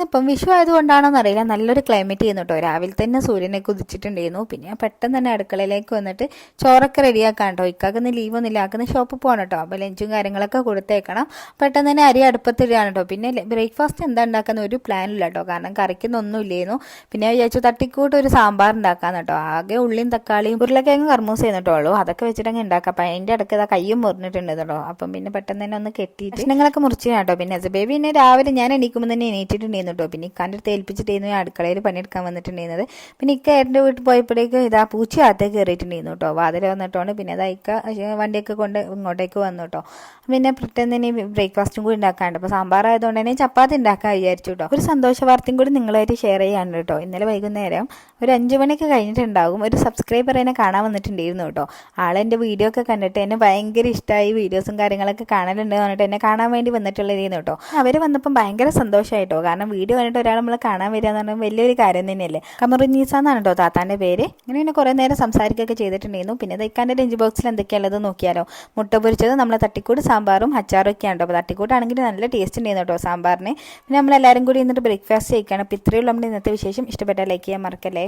ഇന്നിപ്പം വിഷു ആയതുകൊണ്ടാണോന്ന് അറിയില്ല, നല്ലൊരു ക്ലൈമറ്റ് ചെയ്യുന്നു കേട്ടോ. രാവിലെ തന്നെ സൂര്യനൊക്കെ ഉദിച്ചിട്ടുണ്ടായിരുന്നു. പിന്നെ പെട്ടെന്ന് തന്നെ അടുക്കളയിലേക്ക് വന്നിട്ട് ചോറൊക്കെ റെഡിയാക്കാൻ കേട്ടോ. ഇക്കാക്കുന്ന ലീവൊന്നുമില്ല, ആക്കുന്ന ഷോപ്പിൽ പോകണം കേട്ടോ. അപ്പോൾ ലഞ്ചും കാര്യങ്ങളൊക്കെ കൊടുത്തേക്കണം. പെട്ടെന്ന് തന്നെ അരി അടുപ്പത്തിടുകയാണ് കേട്ടോ. പിന്നെ ബ്രേക്ക്ഫാസ്റ്റ് എന്താ ഉണ്ടാക്കുന്ന ഒരു പ്ലാനില്ല കേട്ടോ, കാരണം കറിക്കുന്നൊന്നും ഇല്ലായിരുന്നു. പിന്നെ വിചാരിച്ചു തട്ടിക്കൂട്ട് ഒരു സാമ്പാർ ഉണ്ടാക്കാന്ന് കേട്ടോ. ആകെ ഉള്ളിയും തക്കാളിയും ഉരുളക്കിഴങ്ങ് കർമ്മൂസ് ചെയ്യുന്നുട്ടോ ഉള്ളൂ, അതൊക്കെ വെച്ചിട്ട് അങ്ങ് ഉണ്ടാക്കാം. അപ്പം അതിൻ്റെ ഇടയ്ക്ക് ഇതാ കയ്യും മുറിഞ്ഞിട്ടുണ്ട് കേട്ടോ. അപ്പം പിന്നെ പെട്ടെന്ന് തന്നെ ഒന്ന് കെട്ടിയിട്ട് കഷ്ണങ്ങളൊക്കെ മുറിച്ചു കേട്ടോ. പിന്നെ ബേബി പിന്നെ രാവിലെ ഞാൻ എണീക്കുമ്പോൾ തന്നെ എണീറ്റിട്ടുണ്ടായിരുന്നു കേട്ടോ. പിന്നെ ഇക്കാൻ്റെ അടുത്ത് ഏൽപ്പിച്ചിട്ടായിരുന്നു അടുക്കളയിൽ പണിയെടുക്കാൻ വന്നിട്ടുണ്ടായിരുന്നത്. പിന്നെ ഇക്ക ഏട്ടൻ്റെ വീട്ടിൽ പോയപ്പോഴേക്ക് ഇതാ പൂച്ച അകത്തേക്ക് കയറിയിട്ടുണ്ടായിരുന്നു കേട്ടോ. വാതിൽ വന്നിട്ടാണ് പിന്നെ ഇതാ ഇക്ക വണ്ടിയൊക്കെ കൊണ്ട് ഇങ്ങോട്ടേക്ക് വന്നു കേട്ടോ. പിന്നെ പെട്ടെന്ന് തന്നെ ബ്രേക്ക്ഫാസ്റ്റും കൂടി ഉണ്ടാക്കാണ്ട്. അപ്പോൾ സാമ്പാർ ആയതുകൊണ്ട് തന്നെ ചപ്പാത്തി ഉണ്ടാക്കാൻ വിചാരിച്ചു കേട്ടോ. ഒരു സന്തോഷ വാർത്തയും കൂടി നിങ്ങളായിട്ട് ഷെയർ ചെയ്യാണ്ട് കേട്ടോ. ഇന്നലെ വൈകുന്നേരം ഒരു 5 മണിയൊക്കെ കഴിഞ്ഞിട്ടുണ്ടാകും, ഒരു സബ്സ്ക്രൈബർ എന്നെ കാണാൻ വന്നിട്ടുണ്ടായിരുന്നു കേട്ടോ. ആളെൻ്റെ വീഡിയോ ഒക്കെ കണ്ടിട്ട് എന്നെ ഭയങ്കര ഇഷ്ടമായി, വീഡിയോസും കാര്യങ്ങളൊക്കെ കാണലുണ്ട് പറഞ്ഞിട്ട് എന്നെ കാണാൻ വേണ്ടി വന്നിട്ടുള്ളതായിരുന്നു കേട്ടോ. അവർ വന്നപ്പം ഭയങ്കര സന്തോഷമായിട്ടോ, കാരണം വീഡിയോ കണ്ടിട്ട് ഒരാൾ നമ്മൾ കാണാൻ വരിക എന്ന് പറഞ്ഞാൽ വലിയൊരു കാര്യം തന്നെയല്ലേ. കമറുന്നീസ എന്നാണ് കേട്ടോ താത്താൻ്റെ പേര്. അങ്ങനെ കുറേ നേരം സംസാരിക്കുകയൊക്കെ ചെയ്തിട്ടുണ്ടായിരുന്നു. പിന്നെ ഇക്കാൻ്റെ ലഞ്ച് ബോക്സിൽ എന്തൊക്കെയുള്ളത് നോക്കിയാലോ. മുട്ട പൊരിച്ചത്, നമ്മളെ തട്ടിക്കൂട് സാമ്പാറും അച്ചാറും ഒക്കെ ഉണ്ടോ. അപ്പോൾ തട്ടിക്കൂട്ടാണെങ്കിൽ നല്ല ടേസ്റ്റ് ഉണ്ടായിരുന്നു കേട്ടോ സാമ്പാറിന്. പിന്നെ നമ്മളെല്ലാവരും കൂടി ഇന്നിട്ട് ബ്രേക്ക്ഫാസ്റ്റ് കഴിക്കുകയാണ്. അപ്പോൾ ഇത്രയുള്ള നമ്മുടെ ഇന്നത്തെ വിശേഷം. ഇഷ്ടപ്പെട്ടാൽ ലൈക്ക് ചെയ്യാൻ മറക്കല്ലേ.